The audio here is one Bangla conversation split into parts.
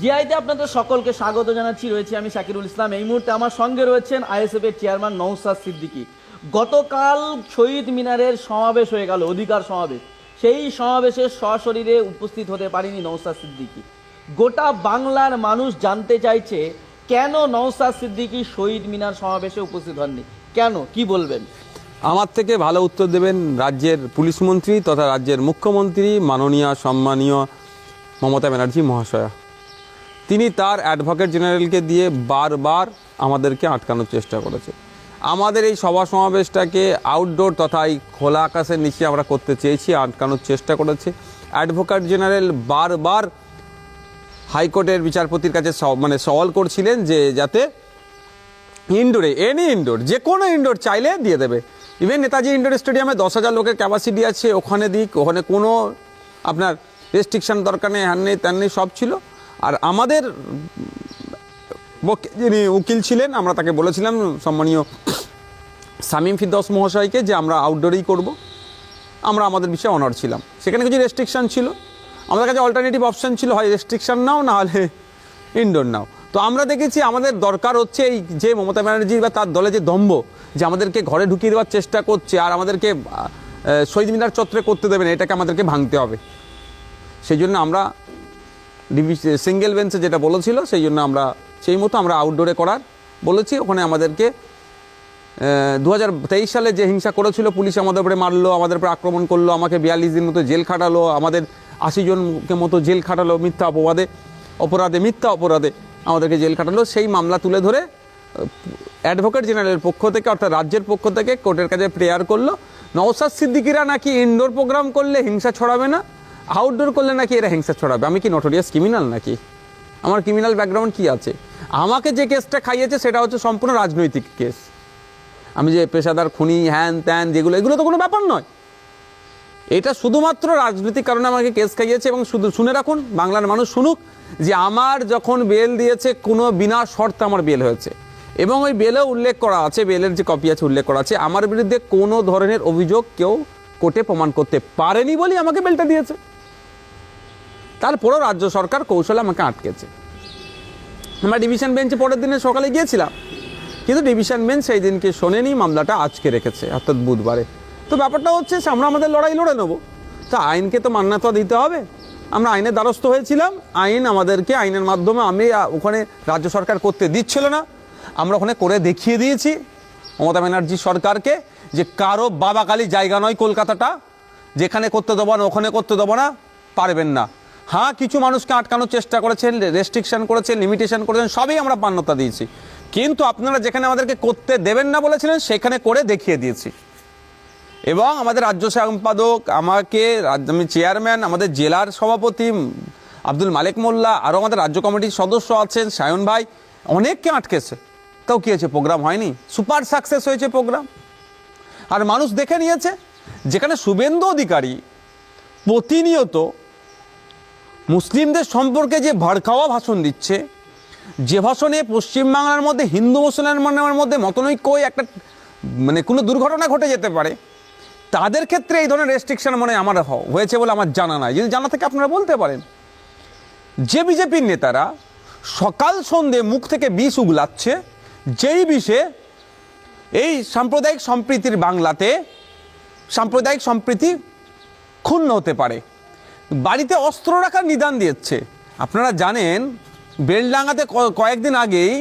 জিআইতে আপনাদের সকলকে স্বাগত জানাচ্ছি। রয়েছে আমি শাকিরুল ইসলাম। এই মুহূর্তে আমার সঙ্গে রয়েছেন আইএসএফ এর চেয়ারম্যান নওশাদ সিদ্দিকী। গতকাল শহীদ মিনারের সমাবেশ হয়ে গেল, অধিকার সমাবেশ। সেই সমাবেশে সশরীরে উপস্থিত হতে পারেনি নওশাদ সিদ্দিকী। গোটা বাংলার মানুষ জানতে চাইছে কেন নওশাদ সিদ্দিকী শহীদ মিনার সমাবেশে উপস্থিত হননি, কেন, কি বলবেন? আমার থেকে ভালো উত্তর দেবেন রাজ্যের পুলিশ মন্ত্রী তথা রাজ্যের মুখ্যমন্ত্রী মাননীয় সম্মানীয় মমতা ব্যানার্জি মহাশয়া। তিনি তার অ্যাডভোকেট জেনারেলকে দিয়ে বারবার আমাদেরকে আটকানোর চেষ্টা করেছে। আমাদের এই সভা সমাবেশটাকে আউটডোর তথা এই খোলা আকাশের নিচে আমরা করতে চেয়েছি, আটকানোর চেষ্টা করেছে। অ্যাডভোকেট জেনারেল বারবার হাইকোর্টের বিচারপতির কাছে সওয়াল করছিলেন যে যাতে ইনডোরে, এনি ইনডোর, যে কোনো ইনডোর চাইলে দিয়ে দেবে। ইভেন নেতাজি ইনডোর স্টেডিয়ামে 10,000 লোকের ক্যাপাসিটি আছে, ওখানে দিক, ওখানে কোনো আপনার রেস্ট্রিকশন দরকার নেই, হ্যান নেই ত্যান নেই, সব ছিল। আর আমাদের যিনি উকিল ছিলেন, আমরা তাকে বলেছিলাম সম্মানীয় শামীম ফিরদৌস মহাশয়কে যে আমরা আউটডোরেই করব। আমরা আমাদের বিষয়ে অনার ছিলাম। সেখানে কিছু রেস্ট্রিকশান ছিল, আমাদের কাছে অল্টারনেটিভ অপশান ছিল, হয় রেস্ট্রিকশান নাও, না হলে ইনডোর নাও। তো আমরা দেখেছি আমাদের দরকার হচ্ছে এই যে মমতা ব্যানার্জি বা তার দলে যে দম্ভ, যে আমাদেরকে ঘরে ঢুকিয়ে দেওয়ার চেষ্টা করছে আর আমাদেরকে শহীদ মিনার চত্বরে করতে দেবে না, এটাকে আমাদেরকে ভাঙতে হবে। সেই জন্য আমরা সিঙ্গেল বেঞ্চে যেটা বলেছিল, সেই জন্য আমরা সেই মতো আমরা আউটডোরে করার বলেছি। ওখানে আমাদেরকে 2023 সালে যে হিংসা করেছিল, পুলিশ আমাদের উপরে মারলো, আমাদের উপরে আক্রমণ করলো, আমাকে 42 দিন মতো জেল খাটালো, আমাদের 80 জনকে মতো জেল খাটালো মিথ্যা অপরাধে আমাদেরকে জেল খাটালো। সেই মামলা তুলে ধরে অ্যাডভোকেট জেনারেলের পক্ষ থেকে অর্থাৎ রাজ্যের পক্ষ থেকে কোর্টের কাছে প্রেয়ার করলো, নওশাদ সিদ্দিকীরা নাকি ইনডোর প্রোগ্রাম করলে হিংসা ছড়াবে না, আউটডোর করলে নাকি এরা হিংসা ছড়াবে। আমি কি নটোরিয়াস ক্রিমিনাল নাকি? আমার ক্রিমিনাল ব্যাকগ্রাউন্ড কি আছে? আমাকে যে কেসটা খাইয়েছে সেটা হচ্ছে সম্পূর্ণ রাজনৈতিক কেস। আমি যে পেশাদার খুনি হ্যান ত্যান এগুলো তো কোনো ব্যাপার নয়। এটা শুধুমাত্র রাজনৈতিক কারণে আমাকে কেস খাইয়েছে। এবং শুধু শুনে রাখুন, বাংলার মানুষ শুনুক যে আমার যখন বেল দিয়েছে কোনো বিনা শর্তে আমার বেল হয়েছে, এবং ওই বেলেও উল্লেখ করা আছে, বেলের যে কপি আছে উল্লেখ করা আছে, আমার বিরুদ্ধে কোনো ধরনের অভিযোগ কেউ কোর্টে প্রমাণ করতে পারেনি বলেই আমাকে বেলটা দিয়েছে। তারপরেও রাজ্য সরকার কৌশলে আমাকে আটকেছে। আমরা ডিভিশন বেঞ্চে পরের দিনে সকালে গিয়েছিলাম, কিন্তু ডিভিশন বেঞ্চ সেই দিনকে শোনেনি, মামলাটা আজকে রেখেছে অর্থাৎ বুধবারে। তো ব্যাপারটা হচ্ছে আমরা আমাদের লড়াই লড়ে নেবো, তা আইনকে তো মান্যতা দিতে হবে। আমরা আইনের দ্বারস্থ হয়েছিলাম, আইন আমাদেরকে আইনের মাধ্যমে, আমি ওখানে রাজ্য সরকার করতে দিচ্ছিল না, আমরা ওখানে করে দেখিয়ে দিয়েছি মমতা ব্যানার্জি সরকারকে যে কারো বাবাকালী জায়গা নয় কলকাতাটা, যেখানে করতে দেবো না ওখানে করতে দেবো না, পারবেন না। হ্যাঁ, কিছু মানুষকে আটকানোর চেষ্টা করেছেন, রেস্ট্রিকশন করেছেন, লিমিটেশন করেছেন, সবই আমরা মান্যতা দিয়েছি। কিন্তু আপনারা যেখানে আমাদেরকে করতে দেবেন না বলেছিলেন সেখানে করে দেখিয়ে দিয়েছি। এবং আমাদের রাজ্য সম্পাদক, আমি চেয়ারম্যান, আমাদের জেলার সভাপতি আব্দুল মালিক মোল্লা, আরও আমাদের রাজ্য কমিটির সদস্য আছেন সায়ন ভাই, অনেককে আটকেছে। তাও কী হয়েছে? প্রোগ্রাম হয়নি, সুপার সাকসেস হয়েছে প্রোগ্রাম। আর মানুষ দেখে নিয়েছে, যেখানে শুভেন্দু অধিকারী প্রতিনিয়ত মুসলিমদের সম্পর্কে যে ভড়কাওয়া ভাষণ দিচ্ছে, যে ভাষণে পশ্চিমবাংলার মধ্যে হিন্দু মুসলমানের মধ্যে মতনৈক্য একটা কোনো দুর্ঘটনা ঘটে যেতে পারে, তাদের ক্ষেত্রে এই ধরনের রেস্ট্রিকশন আমার হয়েছে বলে আমার জানা নাই। যদি জানা থেকে আপনারা বলতে পারেন। যে বিজেপির নেতারা সকাল সন্ধে মুখ থেকে বিষ উগলাচ্ছে, যেই বিষে এই সাম্প্রদায়িক সম্প্রীতির বাংলাতে সাম্প্রদায়িক সম্প্রীতি ক্ষুণ্ণ হতে পারে, বাড়িতে অস্ত্র রাখার নিদান দিচ্ছে। আপনারা জানেন বেলডাঙ্গাতে কয়েকদিন আগেই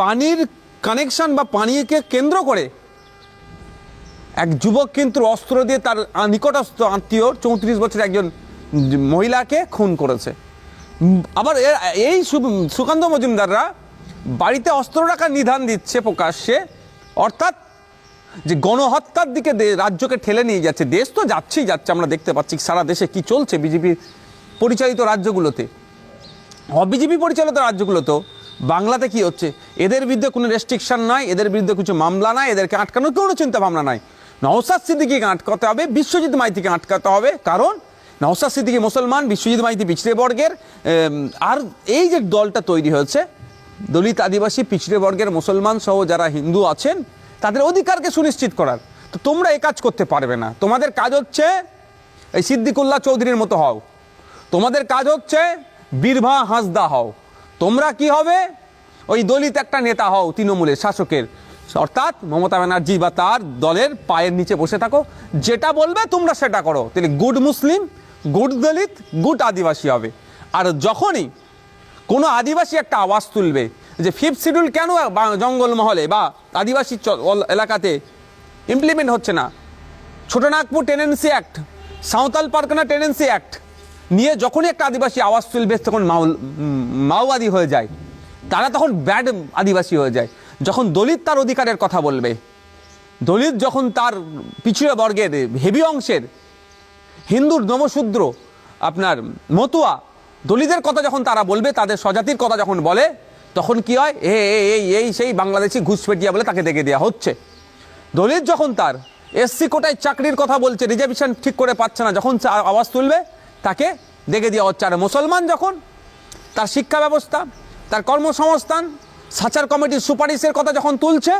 পানির কানেকশন বা পানিকে কেন্দ্র করে এক যুবক কিন্তু অস্ত্র দিয়ে তার নিকটস্থ আত্মীয় 34 বছরের একজন মহিলাকে খুন করেছে। আবার এই সুকান্ত মজুমদাররা বাড়িতে অস্ত্র রাখার নিদান দিচ্ছে প্রকাশ্যে, অর্থাৎ যে গণহত্যার দিকে রাজ্যকে ঠেলে নিয়ে যাচ্ছে। দেশ তো যাচ্ছেই যাচ্ছে, আমরা দেখতে পাচ্ছি সারা দেশে কি চলছে বিজেপি পরিচালিত রাজ্যগুলোতে, অবিজেপি পরিচালিত রাজ্যগুলোতেও বাংলাতে কি হচ্ছে। এদের বিরুদ্ধে কোনো রেস্ট্রিকশন নাই, এদের বিরুদ্ধে কিছু মামলা নাই, এদেরকে আটকানোর কোনো চিন্তা ভাবনা নাই। নওশাদ সিদ্দিকীকে আটকাতে হবে, বিশ্বজিৎ মাইতিকে আটকাতে হবে, কারণ নওশাদ সিদ্দিকী মুসলমান, বিশ্বজিৎ মাইতি পিছড়ে বর্গের। আর এই যে দলটা তৈরি হয়েছে, দলিত আদিবাসী পিছড়ে বর্গের মুসলমান সহ যারা হিন্দু আছেন, তাদের অধিকারকে সুনিশ্চিত করার। তো তোমরা এই কাজ করতে পারবে না। তোমাদের কাজ হচ্ছে এই সিদ্দিকুল্লাহ চৌধুরীর মতো হও, তোমাদের কাজ হচ্ছে বীরভা হাঁসদা হও, তোমরা কি হবে, ওই দলিত একটা নেতা হও তৃণমূলের শাসকের, অর্থাৎ মমতা ব্যানার্জি বা তার দলের পায়ের নিচে বসে থাকো, যেটা বলবে তোমরা সেটা করো, তাহলে গুড মুসলিম, গুড দলিত, গুড আদিবাসী হবে। আর যখনই কোনো আদিবাসী একটা আওয়াজ তুলবে যে ফিফথ শিডিউল কেন জঙ্গলমহলে বা আদিবাসী এলাকাতে ইমপ্লিমেন্ট হচ্ছে না, Chotanagpur tenancy act, Santhal Pargana tenancy act নিয়ে যখনই একটা আদিবাসী আওয়াজ তুলবে তখন মাওবাদী হয়ে যায়, তারা তখন ব্যাড আদিবাসী হয়ে যায়। যখন দলিত তার অধিকারের কথা বলবে, দলিত যখন তার পিছিয়ে বর্গের হেভি অংশের হিন্দুর নবশূদ্র আপনার মতুয়া দলিতের কথা যখন তারা বলবে, তাদের স্বজাতির কথা যখন বলে, তখন কি হয়, এই সেই বাংলাদেশি ঘুষপেটিয়া বলে তাকে দেখে দেওয়া হচ্ছে। দলিত যখন তার এসসি কোটায় চাকরির কথা বলছে, রিজার্ভেশন ঠিক করে পাচ্ছে না, যখন আওয়াজ তুলবে তাকে দেখে দেওয়া হচ্ছে। আর মুসলমান যখন তার শিক্ষা ব্যবস্থা, তার কর্মসংস্থান, সাচার কমিটির সুপারিশের কথা যখন তুলছে,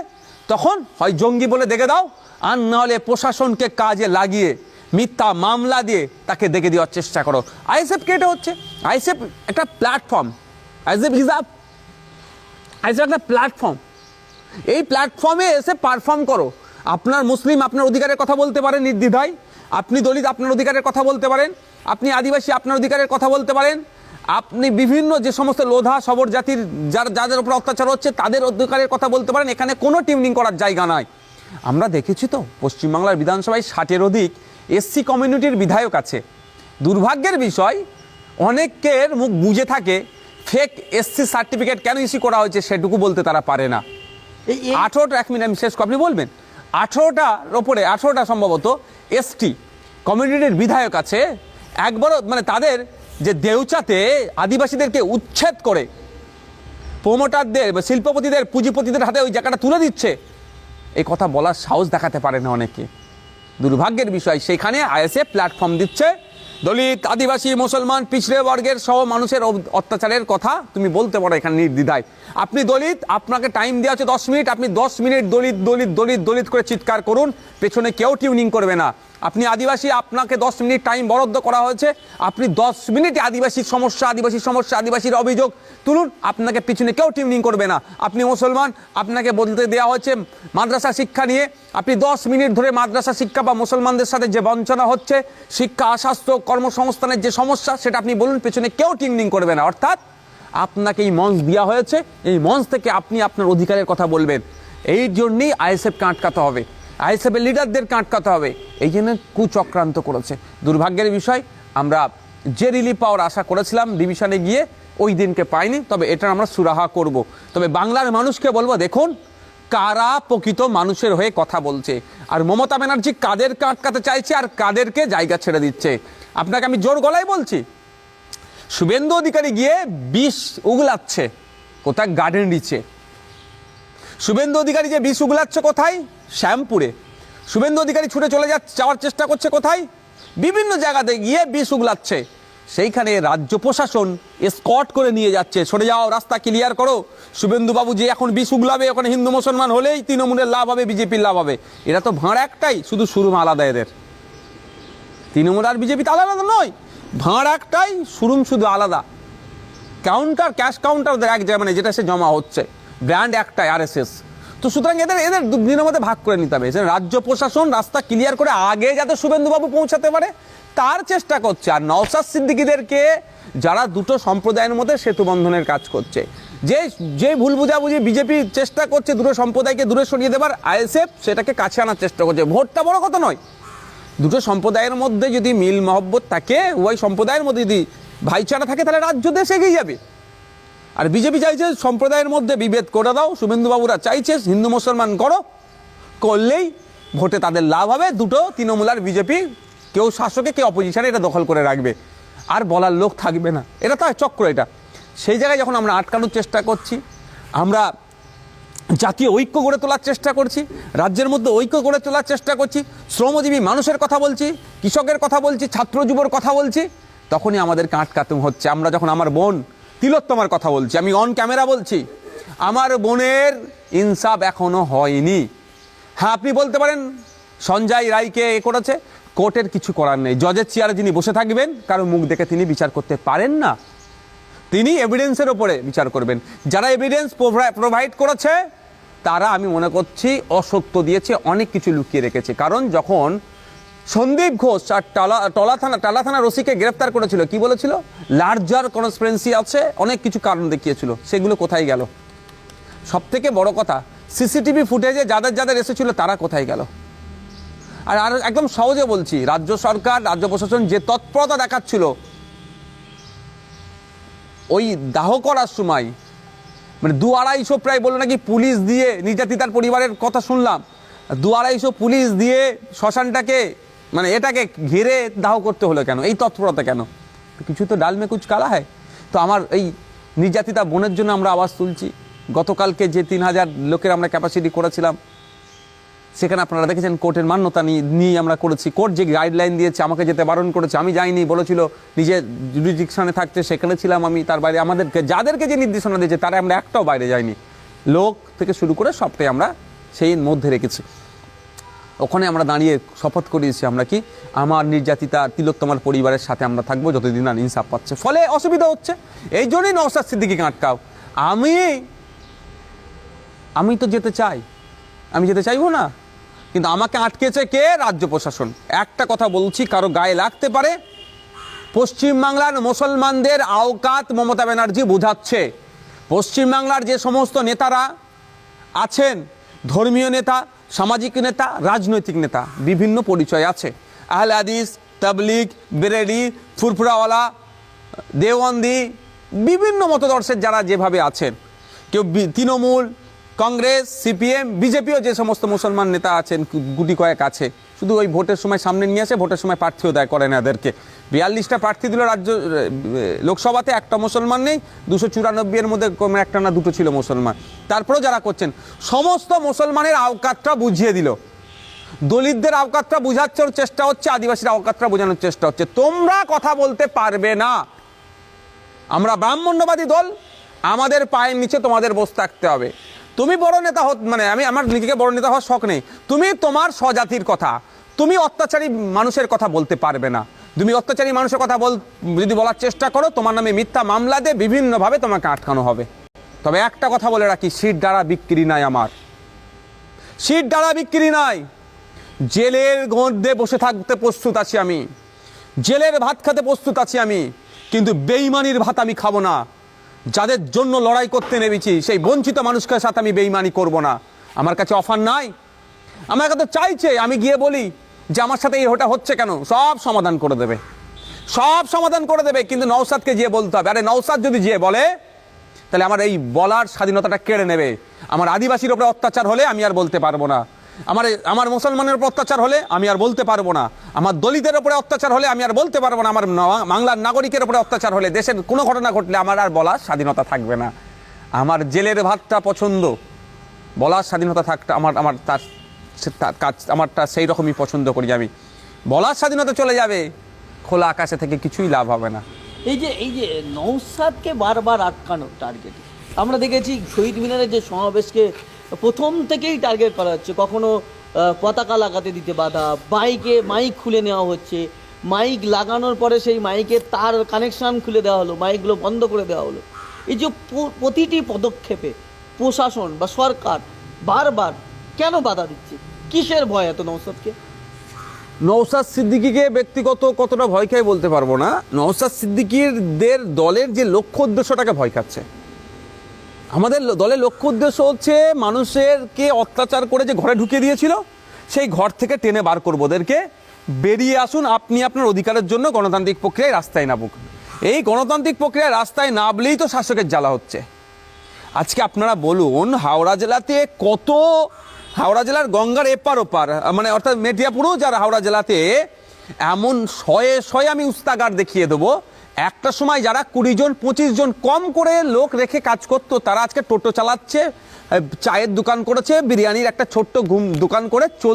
তখন হয় জঙ্গি বলে দেখে দাও, আর নাহলে প্রশাসনকে কাজে লাগিয়ে মিথ্যা মামলা দিয়ে তাকে দেখে দেওয়ার চেষ্টা করো। আইএসএফ কে এটা হচ্ছে, আইএসএফ একটা প্ল্যাটফর্ম, আইএসএফ একটা প্ল্যাটফর্ম, এই প্ল্যাটফর্মে এসে পারফর্ম করো। আপনার মুসলিম আপনার অধিকারের কথা বলতে পারেন নির্দ্বিধায়, আপনি দলিত আপনার অধিকারের কথা বলতে পারেন, আপনি আদিবাসী আপনার অধিকারের কথা বলতে পারেন, আপনি বিভিন্ন যে সমস্ত লোধা সবর জাতির যাদের উপর অত্যাচার হচ্ছে তাদের অধিকারের কথা বলতে পারেন। এখানে কোনো টিউনিং করার জায়গা নাই। আমরা দেখেছি তো পশ্চিমবাংলার বিধানসভায় 60-এর অধিক এসসি কমিউনিটির বিধায়ক আছে। দুর্ভাগ্যের বিষয়, অনেকের মুখ বুঝে থাকে ফেক এসসি সার্টিফিকেট কেন ইস্যু করা হয়েছে সেটুকু বলতে তারা পারে না। 18টা, 1 মিনিট আমি শেষ আপনি বলবেন, 18টার ওপরে 18টা সম্ভবত এসটি কমিউনিটির বিধায়ক আছে। একবারও মানে তাদের যে দেউচাতে আদিবাসীদেরকে উচ্ছেদ করে প্রমোটারদের বা শিল্পপতিদের পুঁজিপতিদের হাতে ওই জায়গাটা তুলে দিচ্ছে, এই কথা বলার সাহস দেখাতে পারে না অনেকে। দুর্ভাগ্যের বিষয়, সেখানে আইএসএফ প্ল্যাটফর্ম দিচ্ছে। দলিত, আদিবাসী, মুসলমান, পিছড়ে বর্গের সহ মানুষের অত্যাচারের কথা তুমি বলতে পারো এখানে নির্দ্বিধায়। আপনি দলিত, আপনাকে টাইম দেওয়া হচ্ছে 10 মিনিট, আপনি 10 মিনিট দলিত দলিত দলিত দলিত করে চিৎকার করুন, পেছনে কেউ টিউনিং করবে না। আপনি আদিবাসী, আপনাকে 10 মিনিট টাইম বরাদ্দ করা হয়েছে, আপনি 10 মিনিটে আদিবাসীর সমস্যা আদিবাসীর অভিযোগ তুলুন, আপনাকে পিছনে কেউ টিউনিং করবে না। আপনি মুসলমান, আপনাকে বলতে দেওয়া হচ্ছে মাদ্রাসা শিক্ষা নিয়ে, আপনি 10 মিনিট ধরে মাদ্রাসা শিক্ষা বা মুসলমানদের সাথে যে বঞ্চনা হচ্ছে, শিক্ষা, স্বাস্থ্য, কর্মসংস্থানের যে সমস্যা সেটা আপনি বলুন, পেছনে কেউ টিউনিং করবে না। অর্থাৎ আপনাকে এই মঞ্চ দেওয়া হয়েছে, এই মঞ্চ থেকে আপনি আপনার অধিকারের কথা বলবেন। এই জন্যই আইএসএফকে আটকাতে হবে, আইএসএফের লিডারদেরকে আটকাতে হবে। এই জন্য কুচক্রান্ত করেছে। দুর্ভাগ্যের বিষয়, আমরা যে রিলিফ পাওয়ার আশা করেছিলাম ডিভিশনে গিয়ে ওই দিনকে পাইনি, তবে এটা আমরা সুরাহা করব। তবে বাংলার মানুষকে বলবো, দেখুন কারা প্রকৃত মানুষের হয়ে কথা বলছে, আর মমতা ব্যানার্জি কাদেরকে আটকাতে চাইছে আর কাদেরকে জায়গা ছেড়ে দিচ্ছে। আপনাকে আমি জোর গলায় বলছি, শুভেন্দু অধিকারী গিয়ে বিষ উগলাচ্ছে কোথায়, গার্ডেন রিচে। শুভেন্দু অধিকারী যে বিষ উগলাচ্ছে কোথায়, শ্যামপুরে। শুভেন্দু অধিকারী ছুটে চলে যাওয়ার চেষ্টা করছে কোথায়, বিভিন্ন জায়গাতে গিয়ে বিষ উগলাচ্ছে। সেইখানে রাজ্য প্রশাসন স্কট করে নিয়ে যাচ্ছে, সরে যাও, রাস্তা ক্লিয়ার করো। শুভেন্দু বাবু যে এখন বিষ উগলাবে, ওখানে হিন্দু মুসলমান হলেই তৃণমূলের লাভ হবে, বিজেপির লাভ হবে। এরা তো ভাঁড় একটাই, শুধু শুরুম আলাদা এদের। তৃণমূল আর বিজেপি তো আলাদা নয়, ভাঁড় একটাই, শুরুম শুধু আলাদা। কাউন্টার, ক্যাশ কাউন্টার এক জায়গায় মানে যেটা সে জমা হচ্ছে, ব্র্যান্ড একটাই আরএসএস। তো সুতরাং এদের দিনের মধ্যে ভাগ করে নিতে হবে। রাজ্য প্রশাসন রাস্তা ক্লিয়ার করে আগে যাতে শুভেন্দুবাবু পৌঁছাতে পারে তার চেষ্টা করছে। আর নওশাদ সিদ্দিকীদেরকে যারা দুটো সম্প্রদায়ের মধ্যে সেতু বন্ধনের কাজ করছে, যে ভুল বুঝাবুঝি বিজেপি চেষ্টা করছে দুটো সম্প্রদায়কে দূরে সরিয়ে দেবার, আইএসএফ সেটাকে কাছে আনার চেষ্টা করছে। ভোটটা বড় কথা নয়, দুটো সম্প্রদায়ের মধ্যে যদি মিল মহব্বত থাকে, ওই সম্প্রদায়ের মধ্যে যদি ভাইচারা থাকে, তাহলে রাজ্য দেশ এগিয়ে যাবে। আর বিজেপি চাইছে সম্প্রদায়ের মধ্যে বিভেদ করে দাও, শুভেন্দুবাবুরা চাইছে হিন্দু মুসলমান করলেই ভোটে তাদের লাভ হবে। দুটো তৃণমূল আর বিজেপি, কেউ শাসকে কেউ অপোজিশনে, এটা দখল করে রাখবে, আর বলার লোক থাকবে না। এটা তো চক্র। এটা সেই জায়গায় যখন আমরা আটকানোর চেষ্টা করছি, আমরা জাতীয় ঐক্য গড়ে তোলার চেষ্টা করছি, রাজ্যের মধ্যে ঐক্য গড়ে তোলার চেষ্টা করছি, শ্রমজীবী মানুষের কথা বলছি, কৃষকের কথা বলছি, ছাত্র যুবর কথা বলছি, তখনই আমাদেরকে আটকাতে হচ্ছে। আমরা যখন আমার বোন তিলোত্তমার কথা বলছি, আমি অন ক্যামেরা বলছি, আমার বোনের ইনসাফ এখনো হয়নি। হ্যাঁ, আপনি বলতে পারেন সঞ্জয় রায়কে করেছে, কোর্টের কিছু করার নেই। জজের চেয়ারে যিনি বসে থাকবেন, কারো মুখ দেখে তিনি বিচার করতে পারেন না। তিনি এভিডেন্সের ওপরে বিচার করবেন। যারা এভিডেন্স প্রোভাইড করেছে তারা আমি মনে করছি অসত্য দিয়েছে, অনেক কিছু লুকিয়ে রেখেছে। কারণ যখন সন্দীপ ঘোষ আর টালা থানার ওসিকে গ্রেফতার করেছিল, কি বলেছিল? লার্জার কনস্পিরেন্সি আছে, অনেক কিছু কারণ দেখিয়েছিল, সেগুলো কোথায় গেল? সব থেকে বড় কথা, সিসিটিভি ফুটেজে যাদের যাদের এসেছিল তারা কোথায় গেল? আর একদম সহজে বলছি, রাজ্য সরকার, রাজ্য প্রশাসন যে তৎপরতা দেখাচ্ছিল ওই দাহ করার সময়, মানে 2-250 প্রায় বললো নাকি পুলিশ দিয়ে, নির্যাতিতার পরিবারের কথা শুনলাম, 2-250 পুলিশ দিয়ে শ্মশানটাকে মানে এটাকে ঘিরে দাহ করতে হলো কেন? এই তৎপরতা কেন? কিছু তো ডাল মে কুচ কালা হয়। তো আমার এই নির্যাতিতা বোনের জন্য আমরা আওয়াজ তুলছি। গতকালকে যে 3000 লোকের আমরা ক্যাপাসিটি করেছিলাম, সেখানে আপনারা দেখেছেন কোর্টের মান্যতা নিয়ে আমরা করেছি। কোর্ট যে গাইডলাইন দিয়েছে, আমাকে যেতে বারণ করেছে, আমি যাইনি, বলেছিল নিজের জুরিডিকশনে থাকতে, সেখানে ছিলাম আমি। তার বাইরে আমাদেরকে যাদেরকে যে নির্দেশনা দিয়েছে তারা আমরা একটাও বাইরে যাইনি। লোক থেকে শুরু করে সবটাই আমরা সেই মধ্যে রেখেছি। ওখানে আমরা দাঁড়িয়ে শপথ করিয়েছি আমরা কি, আমার নির্যাতিতা তিলোত্তমার পরিবারের সাথে আমরা থাকবো যতদিন না ইনসাফ পাচ্ছে। ফলে অসুবিধা হচ্ছে, এই জন্যই নওশাদ সিদ্দিকীকে আটকাও। আমি তো যেতে চাই, আমি যেতে চাইবো না, কিন্তু আমাকে আটকেছে কে? রাজ্য প্রশাসন। একটা কথা বলছি, কারো গায়ে লাগতে পারে, পশ্চিমবাংলার মুসলমানদের আওকাত মমতা ব্যানার্জি বোঝাচ্ছে। পশ্চিমবাংলার যে সমস্ত নেতারা আছেন, ধর্মীয় নেতা, সামাজিক নেতা, রাজনৈতিক নেতা, বিভিন্ন পরিচয় আছে, আহলে হাদিস, তাবলিগ, বেরেলি, ফুরফুরাওয়ালা, দেওবন্দি, বিভিন্ন মতদর্শের যারা যেভাবে আছেন, কেউ তৃণমূল, কংগ্রেস, সিপিএম, বিজেপিও যে সমস্ত মুসলমান নেতা আছেন, গুটি কয়েক আছে, শুধু ওই ভোটের সময় সামনে নিয়ে আসে, ভোটের সময় প্রার্থীও দেয় করে না এদেরকে। 42টা প্রার্থী দিল রাজ্য লোকসভাতে, একটা মুসলমান নেই। 294 এর মধ্যে একটা না দুটো ছিল মুসলমান। তারপরেও যারা করছেন, সমস্ত মুসলমানের আওকাতটা বুঝিয়ে দিল। দলিতদের আওকাতটা বোঝানোর চেষ্টা হচ্ছে, আদিবাসীর আওকাতটা বোঝানোর চেষ্টা হচ্ছে। তোমরা কথা বলতে পারবে না, আমরা ব্রাহ্মণ্যবাদী দল, আমাদের পায়ের নিচে তোমাদের বসে থাকতে হবে। তুমি বড় নেতা মানে আমি আমার নিজেকে বড় নেতা হওয়ার শখ নেই, তুমি তোমার স্বজাতির কথা, তুমি অত্যাচারী মানুষের কথা বলতে পারবে না। তুমি অত্যাচারী মানুষের কথা যদি বলার চেষ্টা করো, তোমার নামে মিথ্যা মামলা দিয়ে বিভিন্নভাবে তোমাকে আটকানো হবে। তবে একটা কথা বলে রাখি, সিট ডাড়া বিক্রি নাই, আমার সিট ডাড়া বিক্রি নাই। জেলের মধ্যে বসে থাকতে প্রস্তুত আছি আমি, জেলের ভাত খেতে প্রস্তুত আছি আমি, কিন্তু বেইমানির ভাত আমি খাবো না। যাদের জন্য লড়াই করতে নেমেছি সেই বঞ্চিত মানুষকে সাথে আমি বেইমানি করব না। আমার কাছে অফার নাই, আমার কাছে চাইছে, আমি গিয়ে বলি যে আমার সাথে এই ওটা হচ্ছে কেন, সব সমাধান করে দেবে, সব সমাধান করে দেবে। কিন্তু নওশাদকে গিয়ে বলতে হবে। আরে নওশাদ যদি গিয়ে বলে, তাহলে আমার এই বলার স্বাধীনতাটা কেড়ে নেবে। আমার আদিবাসীর উপরে অত্যাচার হলে আমি আর বলতে পারবো না, আমার মুসলমানের উপর অত্যাচার হলে আমি আর বলতে পারবো না, আমার দলিতের উপরে অত্যাচার হলে আমি আর বলতে পারবো না, আমার বাংলার নাগরিকের উপরে অত্যাচার হলে, দেশের কোনো ঘটনা ঘটলে আমার আর বলার স্বাধীনতা থাকবে না। আমার জেলের ভাতটা পছন্দ, বলার স্বাধীনতা থাকতে আমারটা সেই রকমই পছন্দ করি আমি। বলার স্বাধীনতা চলে যাবে, খোলা আকাশে থেকে কিছুই লাভ হবে না। এই যে নওশাদকে বারবার আটকানোর টার্গেট আমরা দেখেছি। শহীদ মিনারের যে সমাবেশকে প্রথম থেকেই টার্গেট করা হচ্ছে, কখনো পতাকা লাগাতে দিতে বাধা, মাইক খুলে নেওয়া হচ্ছে, মাইক লাগানোর পরে সেই মাইকের তার কানেকশান খুলে দেওয়া হলো, মাইকগুলো বন্ধ করে দেওয়া হলো। এই যে প্রতিটি পদক্ষেপে প্রশাসন বা সরকার বারবার কেন বাধা দিচ্ছে? কিসের ভয় এত নওশাদকে? নওশাদ সিদ্দিকীকে ব্যক্তিগত কতটা ভয় খায় বলতে পারবো না, নওশাদ সিদ্দিকীদের দলের যে লক্ষ্য উদ্দেশ্যটাকে ভয় খাচ্ছে। আমাদের দলের লক্ষ্য উদ্দেশ্য হচ্ছে মানুষেরকে অত্যাচার করে যে ঘরে ঢুকিয়ে দিয়েছিল, সেই ঘর থেকে টেনে বার করবো ওদেরকে, বেরিয়ে আসুন, আপনি আপনার অধিকারের জন্য গণতান্ত্রিক প্রক্রিয়ায় রাস্তায় নামুক। এই গণতান্ত্রিক প্রক্রিয়ায় রাস্তায় নামলেই তো শাসকের জ্বালা হচ্ছে। আজকে আপনারা বলুন, হাওড়া জেলাতে কত, হাওড়া জেলার গঙ্গার এপার ওপার, মানে অর্থাৎ মেটিয়াপুরও যারা হাওড়া জেলাতে, এমন শয়ে আমি উস্তাগার দেখিয়ে দেবো। একটা সময় যারা 20 জন 25 জন কম করে লোক রেখে কাজ করতো, তারা আজকে টোটো চালাচ্ছে, চায়ের দোকান করেছে, বিরিয়ানির একটা ছোট্ট দোকান করে চলছে।